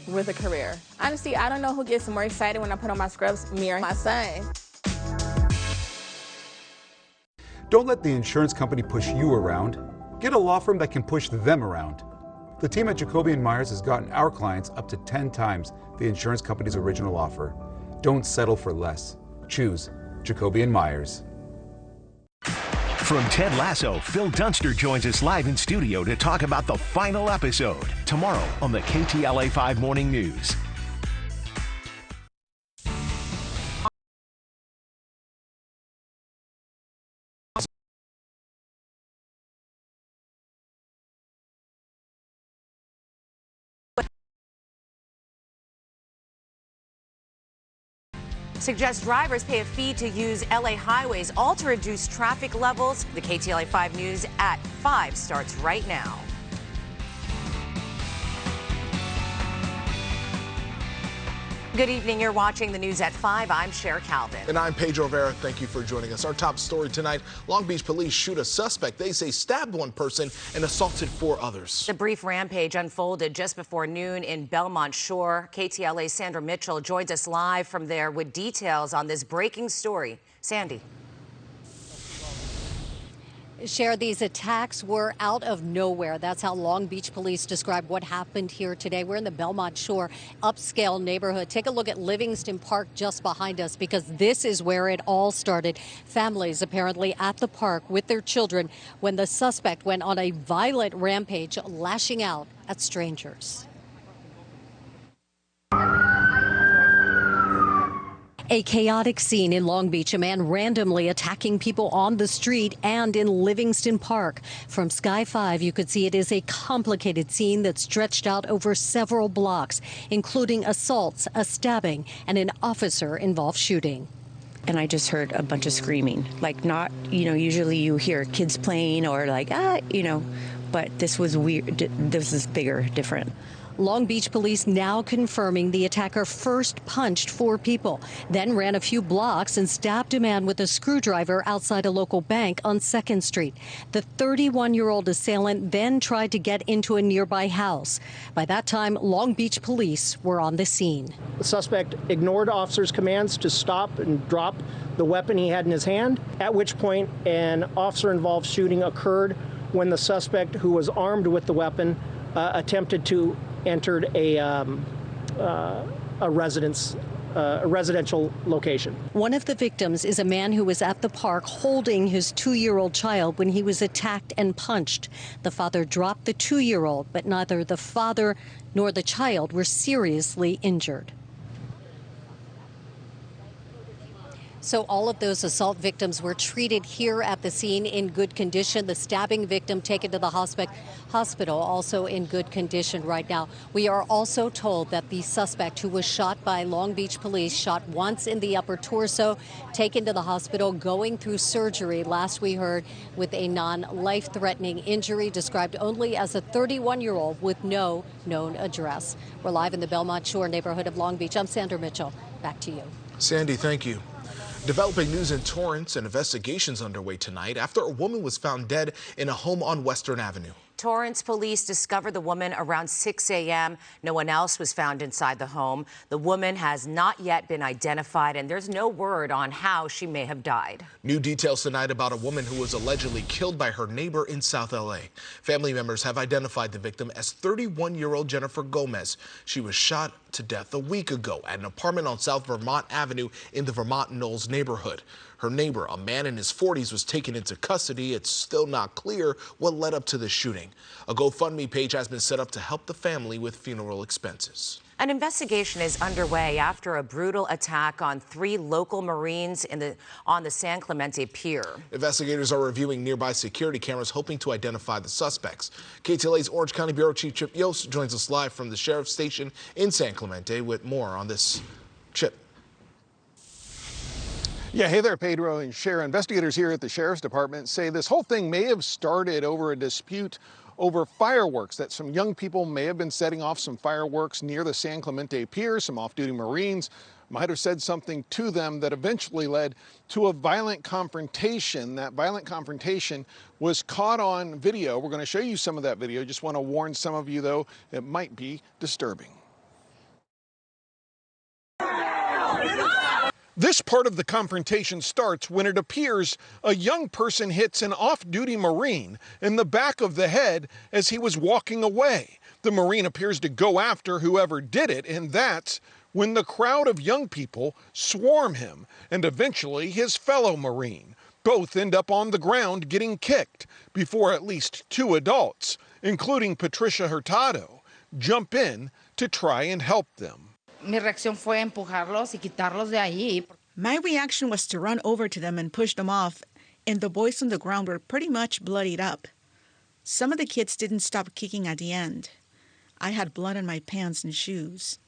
with a career. Honestly, I don't know who gets more excited when I put on my scrubs, me or my son. Don't let the insurance company push you around. Get a law firm that can push them around. The team at Jacoby & Myers has gotten our clients up to 10 times the insurance company's original offer. Don't settle for less. Choose Jacoby & Myers. From Ted Lasso, Phil Dunster joins us live in studio to talk about the final episode tomorrow on the KTLA 5 Morning News. Suggests drivers pay a fee to use LA highways, all to reduce traffic levels. The KTLA 5 News at 5 starts right now. Good evening. You're watching the news at 5. I'm Cher Calvin. And I'm Pedro Rivera. Thank you for joining us. Our top story tonight, Long Beach police shoot a suspect they say stabbed one person and assaulted 4 others. The brief rampage unfolded just before noon in Belmont Shore. KTLA's Sandra Mitchell joins us live from there with details on this breaking story. Sandy. Cher, these attacks were out of nowhere. That's how Long Beach police describe what happened here today. We're in the Belmont Shore upscale neighborhood. Take a look at Livingston Park just behind us, because this is where it all started. Families apparently at the park with their children when the suspect went on a violent rampage, lashing out at strangers. A chaotic scene in Long Beach, a man randomly attacking people on the street and in Livingston Park. From Sky 5, you could see it is a complicated scene that stretched out over several blocks, including assaults, a stabbing, and an officer-involved shooting. And I just heard a bunch of screaming, like not, usually you hear kids playing or like, but this was weird. This is bigger, different. Long Beach police now confirming the attacker first punched 4 people, then ran a few blocks and stabbed a man with a screwdriver outside a local bank on 2nd Street. The 31-year-old assailant then tried to get into a nearby house. By that time, Long Beach police were on the scene. The suspect ignored officers' commands to stop and drop the weapon he had in his hand, at which point an officer-involved shooting occurred when the suspect, who was armed with the weapon, attempted to enter a residential location. One of the victims is a man who was at the park holding his 2-year-old child when he was attacked and punched. The father dropped the 2-year-old, but neither the father nor the child were seriously injured. So all of those assault victims were treated here at the scene in good condition. The stabbing victim taken to the hospital, also in good condition right now. We are also told that the suspect, who was shot by Long Beach police, shot once in the upper torso, taken to the hospital, going through surgery, last we heard, with a non-life-threatening injury, described only as a 31-year-old with no known address. We're live in the Belmont Shore neighborhood of Long Beach. I'm Sandra Mitchell. Back to you. Sandy, thank you. Developing news in Torrance, an investigation's underway tonight after a woman was found dead in a home on Western Avenue. Torrance police discovered the woman around 6 a.m. No one else was found inside the home. The woman has not yet been identified, and there's no word on how she may have died. New details tonight about a woman who was allegedly killed by her neighbor in South LA. Family members have identified the victim as 31-year-old Jennifer Gomez. She was shot to death a week ago at an apartment on South Vermont Avenue in the Vermont Knolls neighborhood. Her neighbor, a man in his 40s, was taken into custody. It's still not clear what led up to the shooting. A GoFundMe page has been set up to help the family with funeral expenses. An investigation is underway after a brutal attack on 3 local Marines on the San Clemente Pier. Investigators are reviewing nearby security cameras, hoping to identify the suspects. KTLA's Orange County Bureau Chief Chip Yost joins us live from the Sheriff's Station in San Clemente with more on this. Chip. Yeah, hey there, Pedro and Cher. Investigators here at the Sheriff's Department say this whole thing may have started over a dispute over fireworks, that some young people may have been setting off some fireworks near the San Clemente Pier. Some off-duty Marines might have said something to them that eventually led to a violent confrontation. That violent confrontation was caught on video. We're going to show you some of that video. Just want to warn some of you, though, it might be disturbing. This part of the confrontation starts when it appears a young person hits an off-duty Marine in the back of the head as he was walking away. The Marine appears to go after whoever did it, and that's when the crowd of young people swarm him and eventually his fellow Marine. Both end up on the ground getting kicked before at least two adults, including Patricia Hurtado, jump in to try and help them. Mi reacción fue empujarlos y quitarlos de ahí. My reaction was to run over to them and push them off, and the boys on the ground were pretty much bloodied up. Some of the kids didn't stop kicking at the end. I had blood on my pants and shoes.